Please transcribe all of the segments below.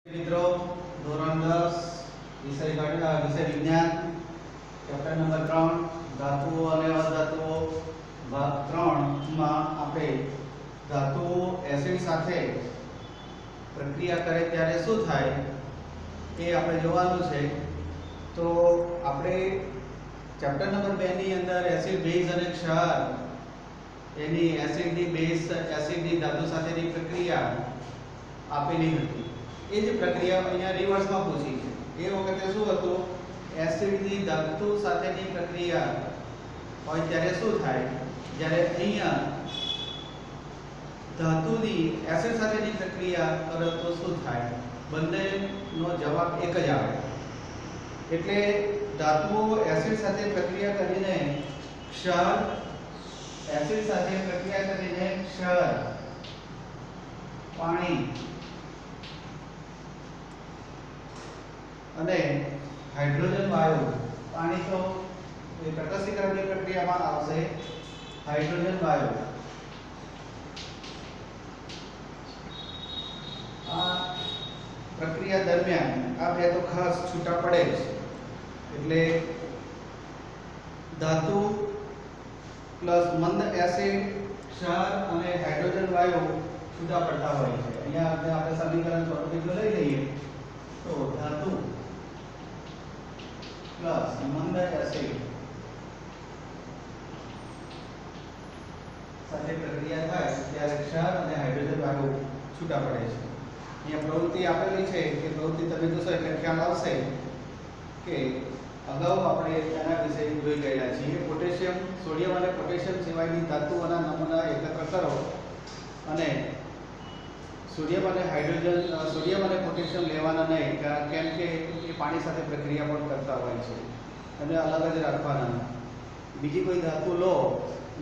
મિત્રો ધોરણ 10 વિષય વિજ્ઞાન ચેપ્ટર નંબર 3 ધાતુઓ અને અધાતુઓ ભાગ 3 માં આપણે ધાતુઓ એસિડ સાથે પ્રક્રિયા કરે ત્યારે શું થાય એ આપણે જોવાનું છે। તો આપણે ચેપ્ટર નંબર 2 ની અંદર એસિડ બેઝ અને ક્ષાર એની એસિડની બેઝ એસિડની ધાતુ સાથેની પ્રક્રિયા આપેલી હતી। એ જ પ્રક્રિયા અહીંયા રિવર્સમાં પૂછી છે। એ વખતે શું હતું, એસિડની ધાતુ સાથેની પ્રક્રિયા હોય ત્યારે શું થાય, જ્યારે અહીંયા ધાતુની એસિડ સાથેની પ્રક્રિયા કરો તો શું થાય, બંનેનો જવાબ એક જ આવે। એટલે ધાતુઓ એસિડ સાથે પ્રક્રિયા કરીને ક્ષાર એસિડ સાથે પ્રક્રિયા કરીને ક્ષાર પાણી અને હાઇડ્રોજન વાયુ, પાણી તો એ તટસ્થીકરણની પ્રક્રિયામાં આવશે, હાઇડ્રોજન વાયુ આ પ્રક્રિયા દરમિયાન આ બે તો ખાસ છૂટા પડે છે। એટલે ધાતુ પ્લસ મંદ એસિડ ક્ષાર અને હાઇડ્રોજન વાયુ છૂટા પડતા હોય છે। અહીંયા આપણે સમીકરણ સ્વરૂપે જો લઈ લઈએ તો ધાતુ પ્લસ મંદ એસિડ સાથે પ્રક્રિયા થાય ત્યારે ક્ષાર અને હાઇડ્રોજન વાયુ છૂટા પડે છે। અહીંયા પ્રવૃત્તિ આપેલી છે કે પ્રવૃત્તિ તમે જોશો એટલે ખ્યાલ આવશે કે અગાઉ આપણે તેના વિશે જોઈ ગયેલા છીએ। પોટેશિયમ, સોડિયમ અને પોટેશિયમ સિવાયની ધાતુઓના નમૂના એકત્ર કરો અને સોડિયમ અને હાઇડ્રોજન, સોડિયમ અને પોટેશિયમ લેવાના નહીં, કેમ કે એ પાણી સાથે પ્રક્રિયા પણ કરતા હોય છે અને અલગ જ રાખવાના। બીજી કોઈ ધાતુ લો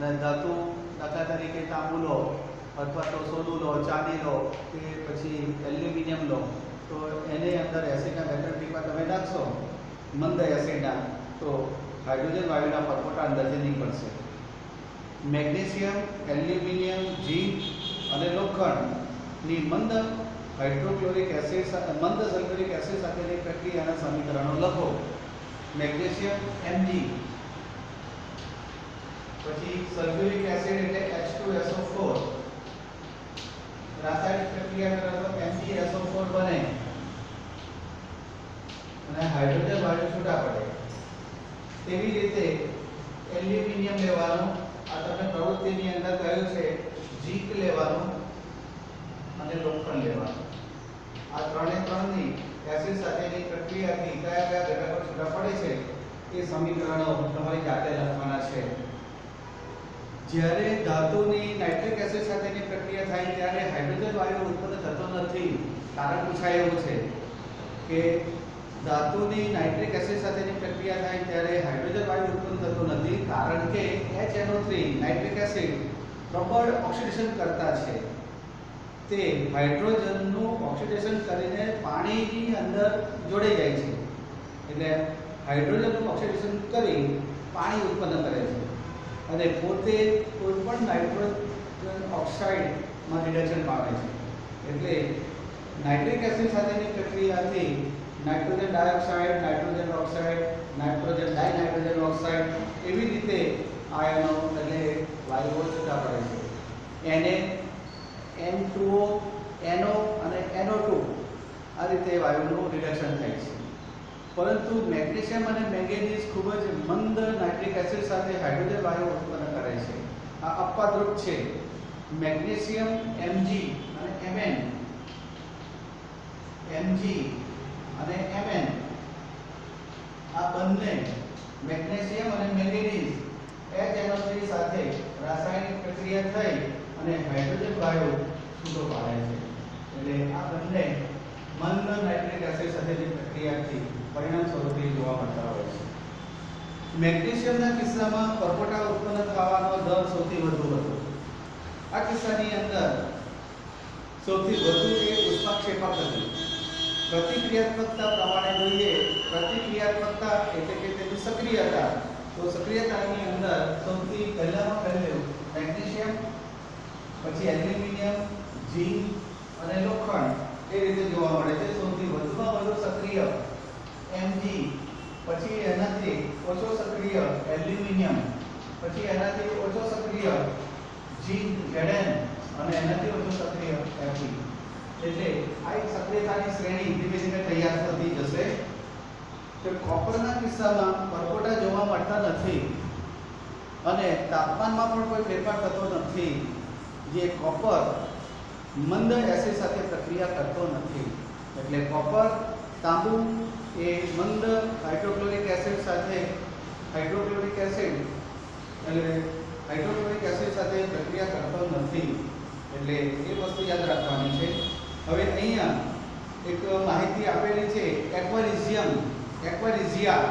અને ધાતુ દાખલા તરીકે તાંબુ લો અથવા તો સોનું લો, ચાંદી લો કે પછી એલ્યુમિનિયમ લો, તો એને અંદર એસિડના બેટર ટીપા તમે નાખશો મંદ એસિડના, તો હાઇડ્રોજન વાયુના પરપોટા અંદરથી નીકળશે। મેગ્નેશિયમ, એલ્યુમિનિયમ, ઝીંક અને લોખંડની મંદ હાઇડ્રોક્લોરિક એસિડ મંદ સલ્ફ્યુરિક એસિડ સાથેની પ્રક્રિયાના સમીકરણો લખો। મેગ્નેશિયમ Mg, પછી સલ્ફ્યુરિક એસિડ એટલે H2SO4, રાસાયણિક પ્રક્રિયા કરો તો MgSO4 બને અને હાઇડ્રોજન વાયુ છૂટા પડે। તેવી રીતે એલ્યુમિનિયમ લેવાનું, આ તમને પ્રવૃત્તિની અંદર કહ્યું છે, ઝીંક લેવાનું અને લોખંડ લેવાનું। આ ત્રણે ત્રણની એસિડ સાથેની પ્રક્રિયાથી કયા કયા ઘટકો છૂટા પડે છે એ સમીકરણો તમારી જાતે લખવાના છે। જ્યારે ધાતુની નાઇટ્રિક એસિડ સાથેની પ્રક્રિયા થાય ત્યારે હાઇડ્રોજન વાયુ ઉત્પન્ન થતો નથી। કારણ પૂછાય એવું છે કે ધાતુની નાઇટ્રિક એસિડ સાથેની પ્રક્રિયા થાય ત્યારે હાઇડ્રોજન વાયુ ઉત્પન્ન થતો નથી, કારણ કે HNO3 નાઇટ્રિક એસિડ પ્રબળ ઓક્સિડેશન કરતા છે। તે હાઇડ્રોજનનું ઓક્સિડેશન કરીને પાણીની અંદર જોડાઈ જાય છે, એટલે હાઇડ્રોજનનું ઓક્સિડેશન કરી પાણી ઉત્પન્ન કરે છે અને પોતે કોઈ પણ નાઇટ્રોજન ઓક્સાઇડમાં રિડક્શન પામે છે। એટલે નાઇટ્રિક એસિડ સાથેની પ્રક્રિયાથી nitrogen dioxide, nitrogen oxide, nitrogen dinitrogen oxide એવી રીતે આયનો એટલે વાયુઓ છૂટા પડે છે। Na, N2O, NO અને NO2 આ રીતે વાયુનું રિડક્શન થાય છે। પરંતુ મેગ્નેશિયમ અને મેંગેનીઝ ખૂબ જ મંદ નાઇટ્રિક એસિડ સાથે હાઇડ્રોજન વાયુ ઉત્પન્ન કરે છે। આ અપવાદરૂપ છે। મેગ્નેશિયમ Mg અને Mn, Mg અને Mn આ બંને મેગ્નેશિયમ અને મેંગેનીઝ HNO3 સાથે રાસાયણિક પ્રક્રિયા થઈ અને હાઇડ્રોજન વાયુ છૂટો પાડે છે। એટલે આ બંને મંદ નાઇટ્રિક એસિડ સાથેની પ્રક્રિયાથી પરિણામ સ્વરૂપે જોવા મળતા હોય છે। મેગ્નેશિયમના કિસ્સામાં પરપોટા ઉત્પન્ન થવાનો દર સૌથી વધુ હતો। આ કિસ્સાની અંદર સૌથી વધુ એ ઉષ્માક્ષેપક હતી। પ્રતિક્રિયાત્મકતા પ્રમાણે જોઈએ, પ્રતિક્રિયાત્મકતા એટલે કે તેની સક્રિયતા, તો સક્રિયતાની અંદર સૌથી પહેલામાં પહેલું મેગ્નેશિયમ, પછી એલ્યુમિનિયમ, ઝીંક અને લોખંડ એ રીતે જોવા મળે છે। સૌથી પછી એનાથી ઓછો સક્રિય એલ્યુમિનિયમ, પછી એનાથી ઓછો સક્રિય ઝીંક Zn અને એનાથી ઓછો સક્રિય Fe. એટલે આ એક સક્રિયતાની શ્રેણી ધીમે ધીમે તૈયાર થતી જશે. તો કોપરના કિસ્સામાં પરપોટા જોવા મળતા નથી અને તાપમાનમાં પણ કોઈ ફેરફાર થતો નથી. જે કોપર મંદ એસિડ સાથે પ્રક્રિયા કરતો નથી. એટલે કોપર, તાંબુ એ મંદ હાઇડ્રોક્લોરિક એસિડ સાથે પ્રક્રિયા કરતો નથી. એટલે એ વસ્તુ યાદ રાખવાની છે. હવે અહીંયા એક માહિતી આપેલી છે, એક્વેરિઝિયા,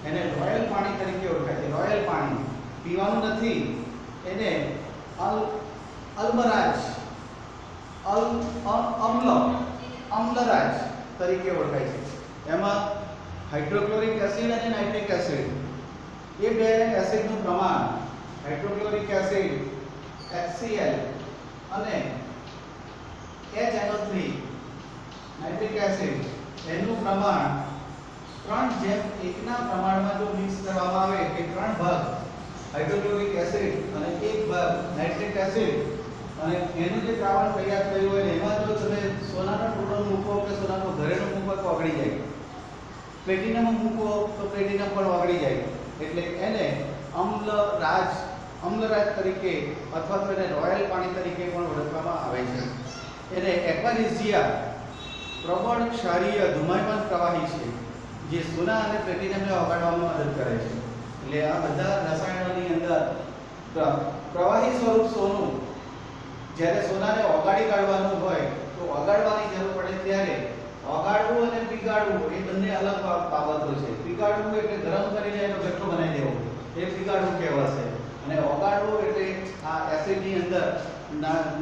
એને રોયલ પાણી તરીકે ઓળખાય છે. રોયલ પાણી પીવાનું નથી, એને અમ્લરાજ તરીકે ઓળખાય છે. એમાં હાઇડ્રોક્લોરિક એસિડ અને નાઇટ્રિક એસિડ એ બે એસિડનું પ્રમાણ, હાઇડ્રોક્લોરિક એસિડ HCl અને HNO3 નાઇટ્રિક એસિડ એનું પ્રમાણ 3:1 ના પ્રમાણમાં જો મિક્સ કરવામાં આવે કે 3 ભાગ હાઇડ્રોક્લોરિક એસિડ અને 1 ભાગ નાઇટ્રિક એસિડ અને એનું જે દ્રાવણ તૈયાર થયું હોય એમાં જો તમે સોનાનો ટુકડો મૂકો કે સોનાનો ઘરેણું મૂકો તો ઓગળી જાય, પ્લેટિનમ મૂકો તો પ્લેટિનમ પણ ઓગળી જાય. એટલે એને અમ્લરાજ તરીકે અથવા તો એને રોયલ પાણી તરીકે પણ ઓળખવામાં આવે છે. એને એક્વેરિઝિયા પ્રબળ ક્ષારીય ધુમાયમાન પ્રવાહી છે, જે સોના અને પ્લેટિનમને ઓગાળવામાં મદદ કરે છે. એટલે આ બધા રસાયણોની અંદર પ્રવાહી સ્વરૂપ સોનું જ્યારે સોનાને ઓગાળી કાઢવાનું હોય તો ઓગાળવાની જરૂર પડે ત્યારે ઓગાળવું અને પીગાળવું એ બંને અલગ બાબતો છે. પીગાળવું એટલે ગરમ કરીને એનો ગઠ્ઠો બનાવી દેવો, એ પીગાળવું કહેવાશે. અને ઓગાળવું એટલે આ એસિડની અંદર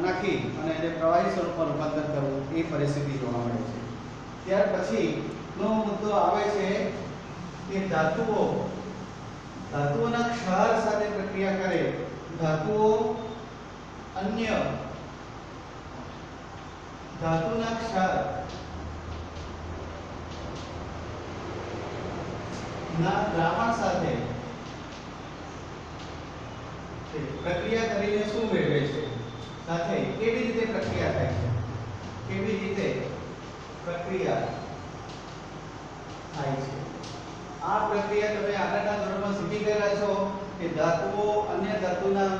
નાખી અને એને પ્રવાહી સ્વરૂપમાં રૂપાંતર કરવું, એ પરિસ્થિતિ જોવા મળે છે. ત્યાર પછીનો મુદ્દો આવે છે કે ધાતુઓના ક્ષાર સાથે પ્રક્રિયા કરે. ધાતુઓ અન્ય ધાતુના ક્ષાર ના દ્રાવણ સાથે પ્રક્રિયા કરીને શું મેળવે છે, સાથે કેવી રીતે પ્રક્રિયા થાય છે, કેવી રીતે પ્રક્રિયા થાય છે. આ પ્રક્રિયા તમે આગળના ધોરણમાં શીખી ગયેલા છો કે ધાતુઓ અન્ય ધાતુના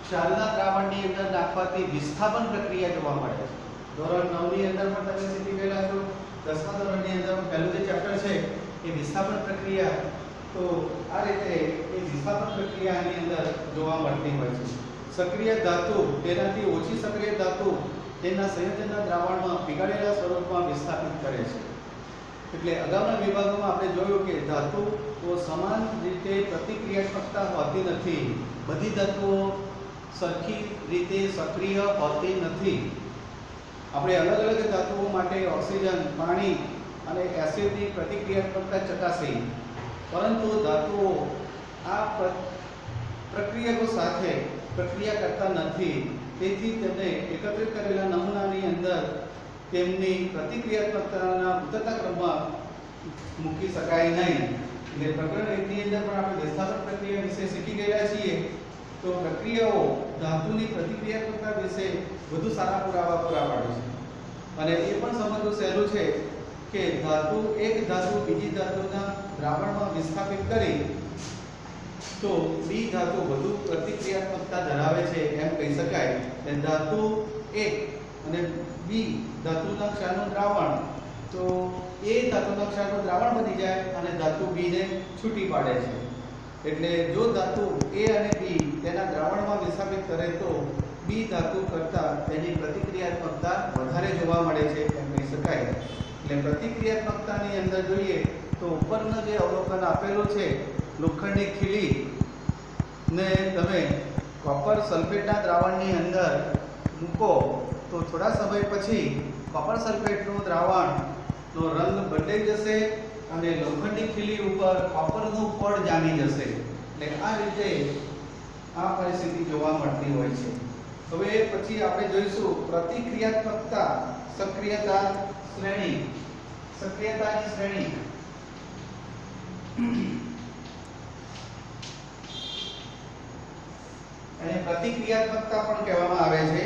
ક્ષારના દ્રાવણની અંદર નાખવાથી વિસ્થાપન પ્રક્રિયા જોવા મળે છે. ધોરણ 9 ની અંદર પણ તમે શીખી ગયેલા છો. 10મા ધોરણની અંદર પહેલું જે ચેપ્ટર છે એ વિસ્થાપન પ્રક્રિયા. તો આ રીતે એ વિસ્થાપન પ્રક્રિયાની અંદર જોવા મળતી હોય છે. સક્રિય ધાતુ તેનાથી ઓછી સક્રિય ધાતુ તેના સંયોજનના દ્રાવણમાં પીગાળેલા સ્વરૂપમાં વિસ્થાપિત કરે છે. એટલે અગાઉના વિભાગોમાં આપણે જોયું કે ધાતુઓ સમાન રીતે પ્રતિક્રિયાત્મકતા હોતી નથી. બધી ધાતુઓ સરખી રીતે સક્રિય હોતી નથી. આપણે અલગ અલગ ધાતુઓ માટે ઓક્સિજન, પાણી અને એસિડની પ્રતિક્રિયાત્મકતા ચકાસી, પરંતુ ધાતુઓ આ પ્રક્રિયકો સાથે પ્રક્રિયા કરતા નથી. તેથી તેને એકત્રિત કરેલા નમૂનાની અંદર તેમની પ્રતિક્રિયાત્મકતાના ઉતરતા ક્રમમાં મૂકી શકાય નહીં. એટલે પ્રકરણ 1 ની અંદર પણ આપણે વિસ્થાપન પ્રક્રિયા વિશે શીખી ગયા છીએ. તો પ્રક્રિયાઓ ધાતુની પ્રતિક્રિયાત્મકતા વિશે વધુ સારા પુરાવા પૂરા પાડે છે. અને એ પણ સમજવું સહેલું છે કે એક ધાતુ બીજી ધાતુના દ્રાવણમાં વિસ્થાપિત કરી તો બી ધાતુ વધુ પ્રતિક્રિયાત્મકતા ધરાવે છે એમ કહી શકાય. એટલે ધાતુ 1 અને બી ધાતુના ક્ષારનું દ્રાવણ, તો એ ધાતુના ક્ષારનું દ્રાવણ બની જાય અને ધાતુ બી ને છૂટી પાડે છે. એટલે જો ધાતુ A અને B તેના દ્રાવણમાં વિસ્થાપિત કરે તો બી ધાતુ કરતાં તેની પ્રતિક્રિયાત્મકતા વધારે જોવા મળે છે એમ કહી શકાય. એટલે પ્રતિક્રિયાત્મકતાની અંદર જોઈએ તો ઉપરનું જે અવલોકન આપેલું છે, લોખંડની ખીલી ને તમે કોપર સલ્ફેટના દ્રાવણની અંદર મૂકો તો થોડા સમય પછી કોપર સલ્ફેટનું દ્રાવણનો રંગ બદલાઈ જશે અને લોખંડની ખીલી ઉપર કોપરનું પડ જામી જશે. એટલે આ રીતે આ પરિસ્થિતિ જોવા મળતી હોય છે. હવે પછી આપણે જોઈશું પ્રતિક્રિયાત્મકતા, સક્રિયતાની શ્રેણી. અને પ્રતિક્રિયાત્મકતા પણ કહેવામાં આવે છે.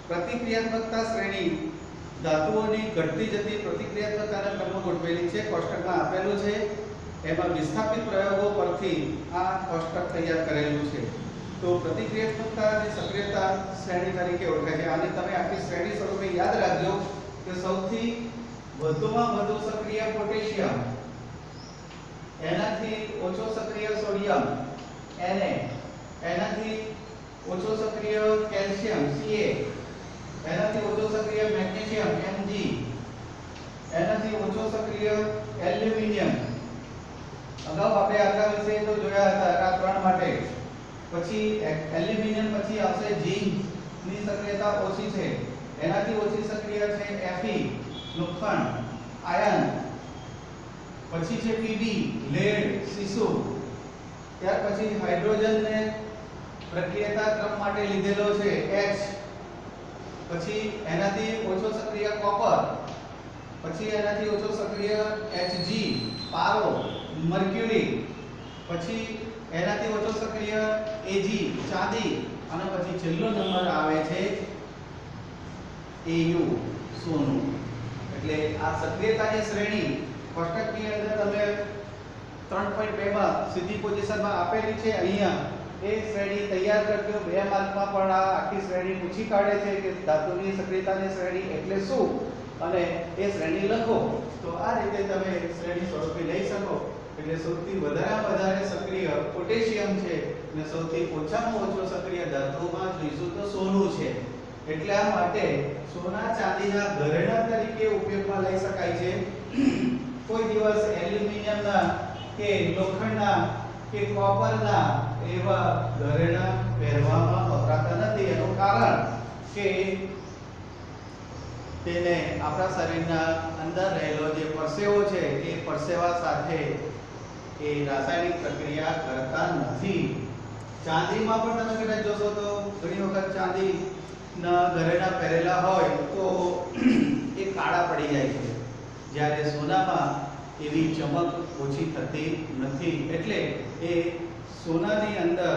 પ્રતિક્રિયાત્મકતા શ્રેણી ધાતુઓની ઘટતી જતી પ્રતિક્રિયાત્મકતાના ક્રમમાં ગોઠવેલી છે. કોષ્ટકમાં આપેલું છે. એમાં વિસ્થાપિત પ્રયોગો પરથી આ કોષ્ટક તૈયાર કરેલું છે. તો પ્રતિક્રિયાત્મકતા અને સક્રિયતા શ્રેણી તરીકે ઓળખાય છે. આને તમે આખી શ્રેણી સ્વરૂપે યાદ રાખજો કે સૌથી વધુમાં વધુ સક્રિય પોટેશિયમ, એનાથી ઓછો સક્રિય સોડિયમ Na, એનાથી ઓછો સક્રિય કેલ્શિયમ Ca, એનાથી ઓછો સક્રિય મેગ્નેશિયમ Mg, એનાથી ઓછો સક્રિય એલ્યુમિનિયમ. અગાઉ આપણે આટલા વિશે તો જોયા હતા આ ત્રણ માટે. પછી એલ્યુમિનિયમ પછી આવશે ઝિંક ની સક્રિયતા ઓછી છે. એનાથી ઓછી સક્રિય છે Fe લોખંડ આયન. પછી છે Pb લેડ સીસુ. ત્યાર પછી હાઇડ્રોજન ને પ્રક્રિયતા ક્રમ માટે લીધેલો છે H. પછી એનાથી ઓછો સક્રિય કોપર. પછી એનાથી ઓછો સક્રિય Hg પારો મર્ક્યુરી. પછી એનાથી ઓછો સક્રિય Ag ચાંદી. અને પછી છેલ્લો નંબર આવે છે Au સોનું. એટલે આ સક્રિયતાની શ્રેણી કોષ્ટકની અંદર તમે 3.2 માં સીધી પોઝિશનમાં આપેલી છે. અહીંયા એ શ્રેણી તૈયાર કરજો. 2 માર્કમાં પણ આ આખી શ્રેણી પૂછી કાઢે છે કે ધાતુની સક્રિયતાની શ્રેણી એટલે શું અને એ શ્રેણી લખો. તો આ રીતે તમે શ્રેણી સ્વરૂપે લઈ શકો. એટલે સૌથી વધારે સક્રિય પોટેશિયમ છે અને સૌથી ઓછામાં ઓછો સક્રિય ધાતુમાં જોઈશું તો સોનું છે. એટલા માટે સોના ચાંદીના ઘરેણા તરીકે ઉપયોગમાં લઈ શકાય છે. કોઈ દિવસ એલ્યુમિનિયમના કે લોખંડના કે કોપરના એવા ઘરેણા પહેરવામાં વપરાતા નથી. એનું કારણ કે તેને આપણા શરીરના અંદર રહેલો જે પરસેવો છે એ પરસેવા સાથે એ રાસાયણિક પ્રક્રિયા કરતા નથી. ચાંદીમાં પણ તમે કદાચ જોશો તો ઘણી વખત ચાંદીના ઘરેણા પહેરેલા હોય તો એ કાળા પડી જાય છે. જ્યારે સોનામાં એવી ચમક ઓછી થતી નથી. એટલે એ સોનાની અંદર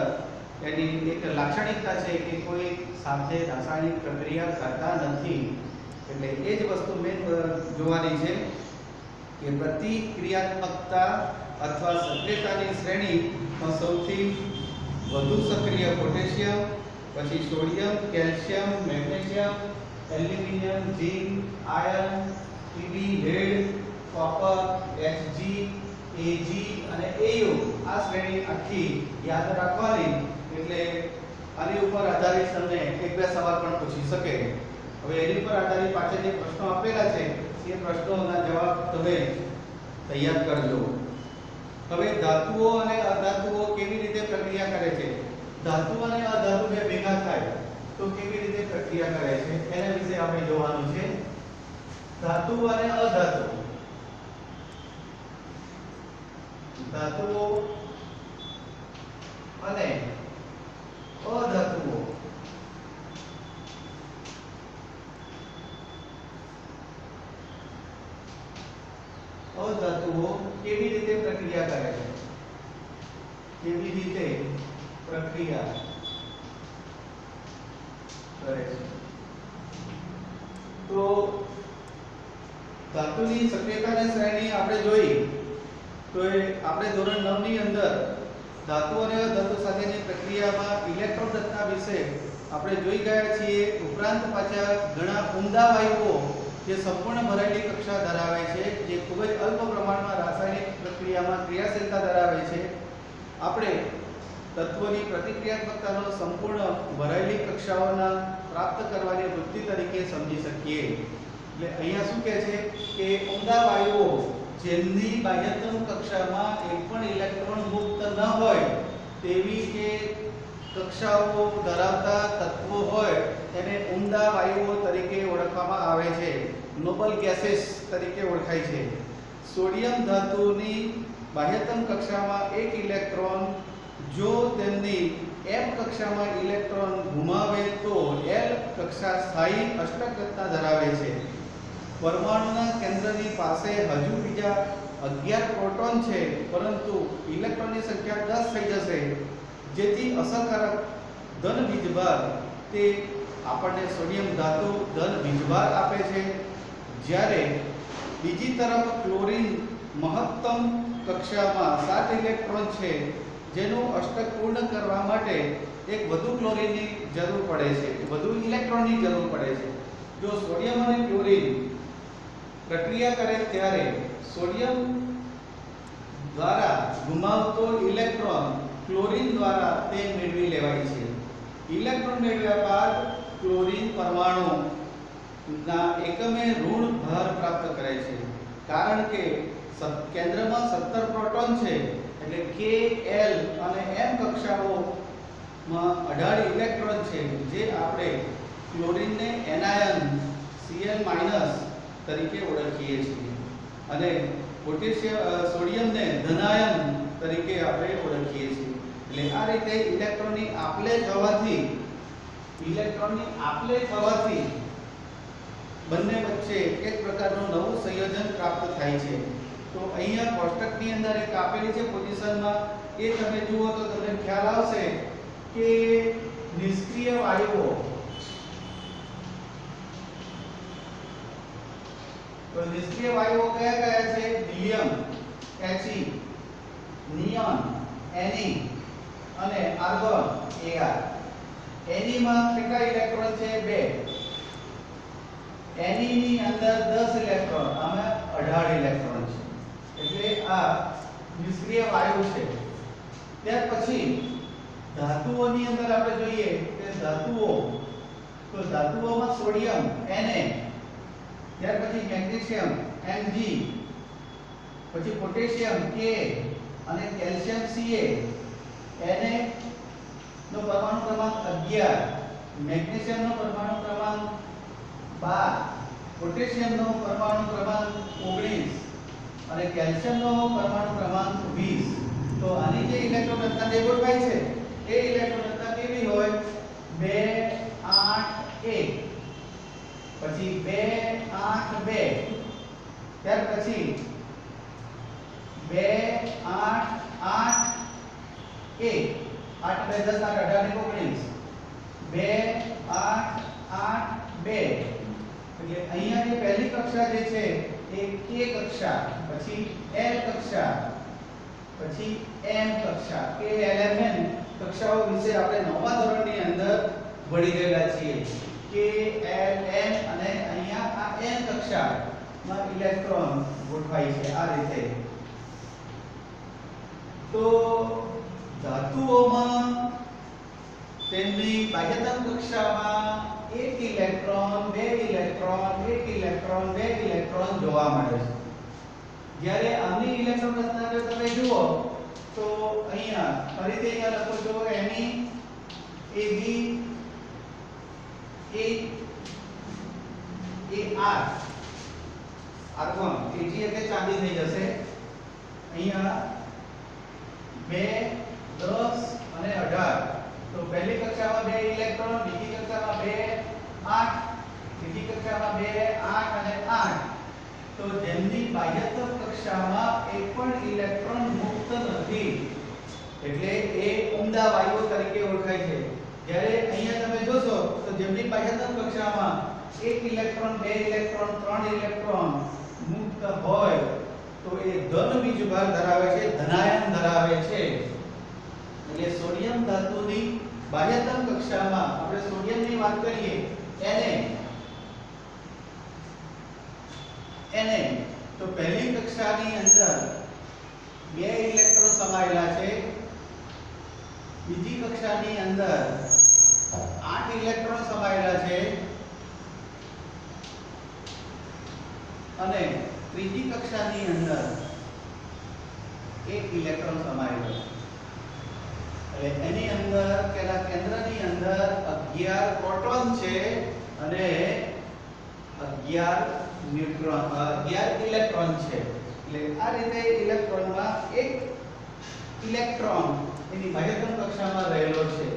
એની એક લાક્ષણિકતા છે કે કોઈ સાથે રાસાયણિક પ્રક્રિયા કરતા નથી. એટલે એ જ વસ્તુ મેં જોવાની છે કે પ્રતિક્રિયાત્મકતા અથવા સક્રિયતાની શ્રેણીમાં સૌથી વધુ સક્રિય પોટેશિયમ, પછી sodium, calcium, magnesium, aluminium, zinc, iron, Pb lead, copper, Hg, Ag અને Au. આ શ્રેણી આખી યાદ રાખવાની. એટલે આની ઉપર આધારિત તમને એક બે સવાલ પણ પૂછી શકે. હવે એની પર આધારિત પાછળ જે પ્રશ્નો આપેલા છે એ પ્રશ્નોના જવાબ તમે તૈયાર કરજો. હવે ધાતુઓ અને અધાતુઓ કેવી રીતે પ્રક્રિયા કરે છે? ધાતુ અને અધાતુ બે ભેગા થાય તો કેવી રીતે પ્રક્રિયા કરે છે એના વિશે આપણે જોવાનું છે. ધાતુ અને અધાતુ. ધાતુઓ અને અધાતુઓ કેવી રીતે પ્રક્રિયા કરે છે? કેવી રીતે પ્રક્રિયા કરે છે? તો ધાતુની સક્રિયતાની શ્રેણી આપણે જોઈ તો આપણે ધોરણ 9 ની અંદર ધાતુ અને અધાતુ સાથેની પ્રક્રિયામાં ઇલેક્ટ્રોન રચના વિશે આપણે જોઈ ગયા છીએ. ઉપરાંત પાછા ઘણા ઉમદા વાયુઓ જે સંપૂર્ણ ભરેલી કક્ષા ધરાવે છે, જે ખૂબ જ અલ્પ પ્રમાણમાં રાસાયણિક પ્રક્રિયામાં ક્રિયાશીલતા ધરાવે છે, આપણે તત્વોની પ્રતિક્રિયાત્મકતાનો સંપૂર્ણ ભરેલી કક્ષાઓના પ્રાપ્ત કરવાની વૃત્તિ તરીકે સમજી શકીએ. એટલે અહીંયા શું કહે છે કે ઉમદા વાયુઓ જેમની બાહ્યતમ કક્ષામાં એક પણ ઇલેક્ટ્રોન મુક્ત ન હોય તેવી કે કક્ષાઓ ધરાવતા તત્વો હોય તેને ઉમદા વાયુઓ તરીકે ઓળખવામાં આવે છે. નોબલ ગેસીસ તરીકે ઓળખાય છે. સોડિયમ ધાતુની બાહ્યતમ કક્ષામાં એક ઇલેક્ટ્રોન જો તેમની m કક્ષામાં ઇલેક્ટ્રોન ગુમાવે તો l કક્ષા સ્થાયી અષ્ટક રચના ધરાવે છે. પરમાણુના કેન્દ્રની પાસે હજુ બીજા 11 પ્રોટોન છે, પરંતુ ઇલેક્ટ્રોનની સંખ્યા 10 થઈ જશે, જેથી અસરકારક ધન વીજભાર તે આપણને સોડિયમ ધાતુ ધન વીજભાર આપે છે। જ્યારે બીજી તરફ ક્લોરીન મહત્તમ કક્ષામાં 7 ઇલેક્ટ્રોન છે, જેનું અષ્ટક પૂર્ણ કરવા માટે એક વધુ ક્લોરીનની જરૂર પડે છે, વધુ ઇલેક્ટ્રોનની જરૂર પડે છે। જો સોડિયમ અને ક્લોરીન પ્રક્રિયા કરે ત્યારે સોડિયમ દ્વારા ગુમાવતો ઇલેક્ટ્રોન ક્લોરીન દ્વારા તે મેળવી લેવાય છે। ઇલેક્ટ્રોન મેળવ્યા બાદ ક્લોરીન પરમાણુ ના એકમે ઋણ ભાર પ્રાપ્ત કરે છે, કારણ કે કેન્દ્રમાં 17 પ્રોટોન છે, એટલે K, L અને M કક્ષાઓમાં 18 ઇલેક્ટ્રોન છે, જે આપણે ક્લોરીનને એનાયન Cl- તરીકે ઓળખીએ છીએ અને સોડિયમને ધનાયન તરીકે આપણે ઓળખીએ છીએ। એટલે આ રીતે ઇલેક્ટ્રોનની આપલે થવાથી બંને વચ્ચે એક પ્રકારનું નવું સંયોજન પ્રાપ્ત થાય છે। તો અહીંયા કોષ્ટકની અંદર એક આપેલી છે પોઝિશનમાં, એ તમે જુઓ તો તમને ખ્યાલ આવશે કે નિષ્ક્રિય વાયુઓ, તો નિષ્ક્રિય વાયુઓ કયા કયા છે? હિલિયમ, He, નિયોન, Ne અને આર્ગોન, Ar। Ne માં કેટલા ઇલેક્ટ્રોન છે? 2। Ne ની અંદર 10 ઇલેક્ટ્રોન, આમાં 18 ઇલેક્ટ્રોન છે, એટલે આ નિષ્ક્રિય વાયુ છે। ત્યાર પછી ધાતુઓની અંદર આપણે જોઈએ કે ધાતુઓ, તો ધાતુઓમાં સોડિયમ Na, ત્યાર પછી મેગ્નેશિયમ Mg, પછી પોટેશિયમ Ka અને કેલ્શિયમ Ca। Na નો પરમાણુ ક્રમાંક 11, મેગ્નેશિયમ નો પરમાણુ ક્રમાંક 12, પોટેશિયમ નો પરમાણુ ક્રમાંક 19 અને કેલ્શિયમ નો પરમાણુ ક્રમાંક 20। તો આની જે ઇલેક્ટ્રોન રચના જે ગોઠવાય છે એ ઇલેક્ટ્રોન રચના કેવી હોય? 2 8 1, પછી 2 8 2, ત્યાર પછી 2 8 8 1, 8 2 10 8 18 19, 2 8 8 2। એટલે અહીંયા જે પહેલી કક્ષા જે છે એ K કક્ષા, પછી L કક્ષા, પછી M કક્ષા, K L M N કક્ષાઓ વિશે આપણે 9મા ધોરણની અંદર ભણી ગયેલા છીએ। K L M અને અહીંયા આ N કક્ષામાં ઇલેક્ટ્રોન ગોઠવાય છે આ રીતે। તો ધાતુઓમાં તેમની બાહ્યતમ કક્ષામાં 1 ઇલેક્ટ્રોન 2 ઇલેક્ટ્રોન 1 ઇલેક્ટ્રોન 2 ઇલેક્ટ્રોન જોવા મળે છે। જ્યારે આની ઇલેક્ટ્રોન રચના જો તમે જુઓ તો અહીંયા ફરીથી અહીંયા લખો છો Me, Ab, Ar, argon, Ag એટલે ચાંદી થઈ જશે। અહીંયા 2 10 અને 18, તો પહેલી કક્ષામાં 2 ઇલેક્ટ્રોન, બીજી કક્ષામાં 2 8, ત્રીજી કક્ષામાં 2 8 અને 8। તો જેમની બાહ્યતમ કક્ષામાં એક પણ ઇલેક્ટ્રોન મુક્ત નથી, એટલે એ ઉમદા વાયુઓ તરીકે ઓળખાય છે। જ્યારે અહીંયા તમે જોશો તો જેમની બાહ્યતમ કક્ષામાં 1 ઇલેક્ટ્રોન 2 ઇલેક્ટ્રોન 3 ઇલેક્ટ્રોન મુક્ત હોય તો એ ધન વીજભાર ધરાવે છે, ધનાયન ધરાવે છે। એટલે સોડિયમ ધાતુની બાહ્યતમ કક્ષામાં આપણે સોડિયમની વાત કરીએ Na, તો પહેલી કક્ષાની અંદર 2 ઇલેક્ટ્રોન સમાયેલા છે, બીજી કક્ષાની અંદર 8 ઇલેક્ટ્રોન સમાયેલા છે અને ત્રીજી કક્ષાની અંદર 1 ઇલેક્ટ્રોન સમાયેલો છે। એટલે એની અંદર કેન્દ્રની અંદર 11 પ્રોટોન છે અને 11 ન્યુટ્રોન 11 ઇલેક્ટ્રોન છે। એટલે આ રીતે ઇલેક્ટ્રોનમાં 1 ઇલેક્ટ્રોન એની બાહ્યતમ કક્ષામાં રહેલો છે।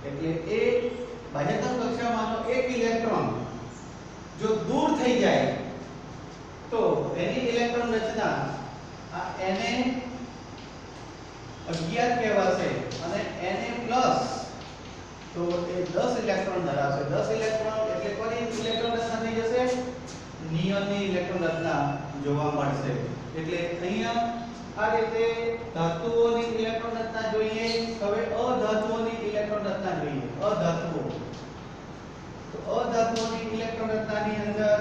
એટલે એ બાહ્યતમ કક્ષામાંનો 1 ઇલેક્ટ્રોન જો દૂર થઈ જાય તો એની ઇલેક્ટ્રોન રચના આ Na 11 કહેવાશે અને Na+ તો એ 10 ઇલેક્ટ્રોન ધરાવશે. 10 ઇલેક્ટ્રોન એટલે કોની ઇલેક્ટ્રોન રચના થઈ જશે? નિયોનની ઇલેક્ટ્રોન રચના જોવા મળશે. એટલે અહીંયા આ રીતે ધાતુઓની ઇલેક્ટ્રોન રચના જોઈએ. હવે અધાતુઓની ઇલેક્ટ્રોન રચના જોઈએ. અધાતુઓ તો અધાતુઓની ઇલેક્ટ્રોન રચનાની અંદર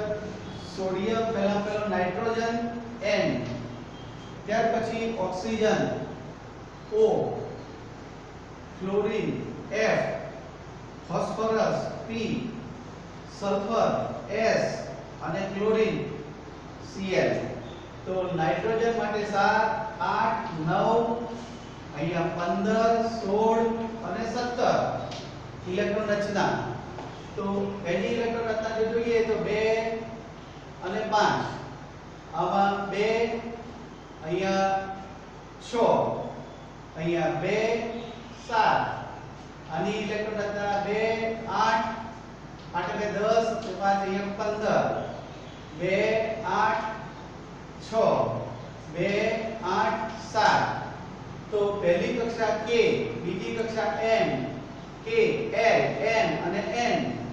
સોડિયમ પેલો નાઇટ્રોજન N, ત્યાર પછી oxygen O, fluorine F, phosphorus P, sulphur S અને ક્લોરીન Cl. તો નાઇટ્રોજન માટે 7, 8, 9, અહીંયા 15, 16 અને 17 ઇલેક્ટ્રોન રચના. તો એની ઇલેક્ટ્રોન રચના જો જોઈએ તો 2 અને 5, આમાં 2, અહીંયા 6, અહીંયા 2, 7, આની ઇલેક્ટ્રોન રચના 2, 8, 8 એટલે 10, 5 અહીંયા 15, 2, 8, 6, 2, 8, 7. તો પહેલી કક્ષા K, બીજી કક્ષા M, K, L, M અને N.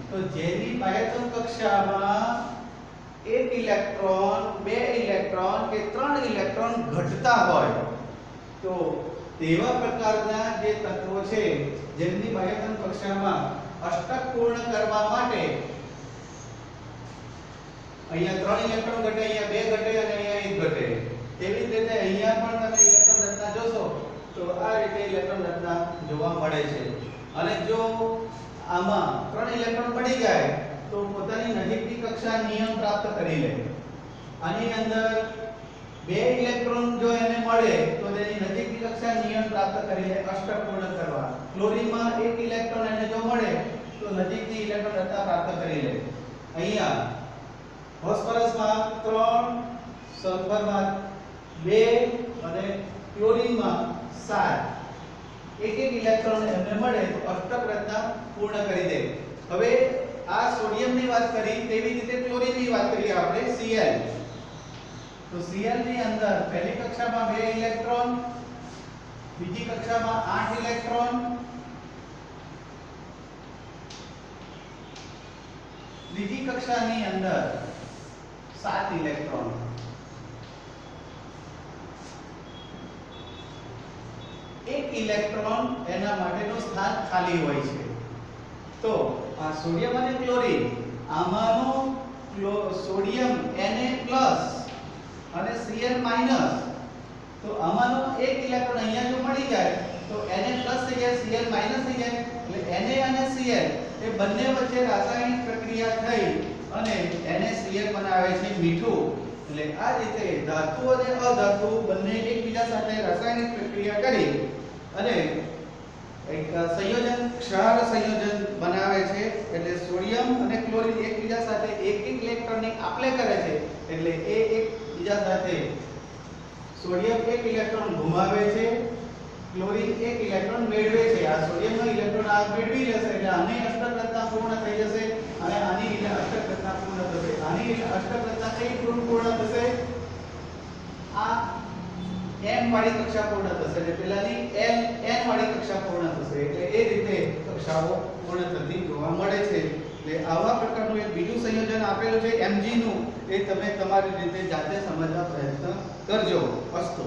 તો જેની બાહ્યતમ કક્ષામાં 1 ઇલેક્ટ્રોન, 2 ઇલેક્ટ્રોન કે 3 ઇલેક્ટ્રોન ઘટતા હોય તો તેવા પ્રકારના જે તત્વો છે જેમની બાહ્યતમ કક્ષામાં અષ્ટક પૂર્ણ કરવા માટે અહીંયા 3 ઇલેક્ટ્રોન ઘટે, અહીંયા 2 ઘટે અને અહીંયા 1 ઘટે. તેવી જ રીતે અહીંયા પણ તમે ઇલેક્ટ્રોન રચના જોશો તો આ રીતે ઇલેક્ટ્રોન રચના જોવા મળે છે. અને જો આમાં 3 ઇલેક્ટ્રોન પડી જાય તો પોતાની નજીકની કક્ષા નિયમ પ્રાપ્ત કરી લે. આની અંદર 2 ઇલેક્ટ્રોન જો એને મળે તો તેની નજીકની કક્ષા નિયમ પ્રાપ્ત કરી લે અષ્ટક પૂર્ણ કરવા. ક્લોરીનમાં 1 ઇલેક્ટ્રોન એને જો મળે તો નજીકની ઇલેક્ટ્રોન રચના પ્રાપ્ત કરી લે. અહીંયા ફોસ્ફરસમાં 3, સલ્ફરમાં 2 અને ક્લોરીનમાં 7 એક ઇલેક્ટ્રોન એમને મળે તો અષ્ટક રચના પૂર્ણ કરી દે. હવે આ સોડિયમની વાત કરી તેવી રીતે ક્લોરીનની વાત કરીએ આપણે Cl. તો Cl ની અંદર પહેલી કક્ષામાં 2 ઇલેક્ટ્રોન, બીજી કક્ષામાં 8 ઇલેક્ટ્રોન, ત્રીજી કક્ષાની અંદર 7 ઇલેક્ટ્રોન. એક ઇલેક્ટ્રોન એના માટેનું સ્થાન ખાલી હોય છે. તો આ સોડિયમ અને ક્લોરીન આમાંનો સોડિયમ Na+ અને Cl-, તો આમાંનો એક ઇલેક્ટ્રોન અહીંયા જો મળી જાય તો Na+ થઈ જાય, Cl- થઈ જાય. એટલે Na અને Cl એ બંને વચ્ચે રાસાયણિક પ્રક્રિયા થઈ અને NaCl બનાવે છે મીઠું. એટલે આ રીતે ધાતુ અને અધાતુ બંને એકબીજા સાથે રાસાયણિક પ્રક્રિયા કરી અને એક સંયોજન, ક્ષાર સંયોજન બનાવે છે. એટલે સોડિયમ અને ક્લોરીન એકબીજા સાથે એક ઇલેક્ટ્રોનની આપલે કરે છે. એટલે એ એકબીજા સાથે સોડિયમ 1 ઇલેક્ટ્રોન ગુમાવે છે, ક્લોરીન 1 ઇલેક્ટ્રોન મેળવે છે. આ સોડિયમનો ઇલેક્ટ્રોન આ મેળવી લેશે એટલે આની અષ્ટક રચના પૂર્ણ થઈ જશે અને આની અષ્ટક રચના પૂર્ણ થશે. આની અષ્ટક રચના કઈ પૂર્ણ થશે? આ M વાળી કક્ષા પૂર્ણ થશે એટલે પેલાની N વાળી કક્ષા પૂર્ણ થશે. એટલે એ રીતે કક્ષાઓ પૂર્ણ થતી જોવા મળે છે. એટલે આવા પ્રકારનું એક બીજું સંયોજન આપેલું છે Mg નું, એ તમે તમારી રીતે જાતે સમજવા પ્રયત્ન કરજો. અસ્તુ.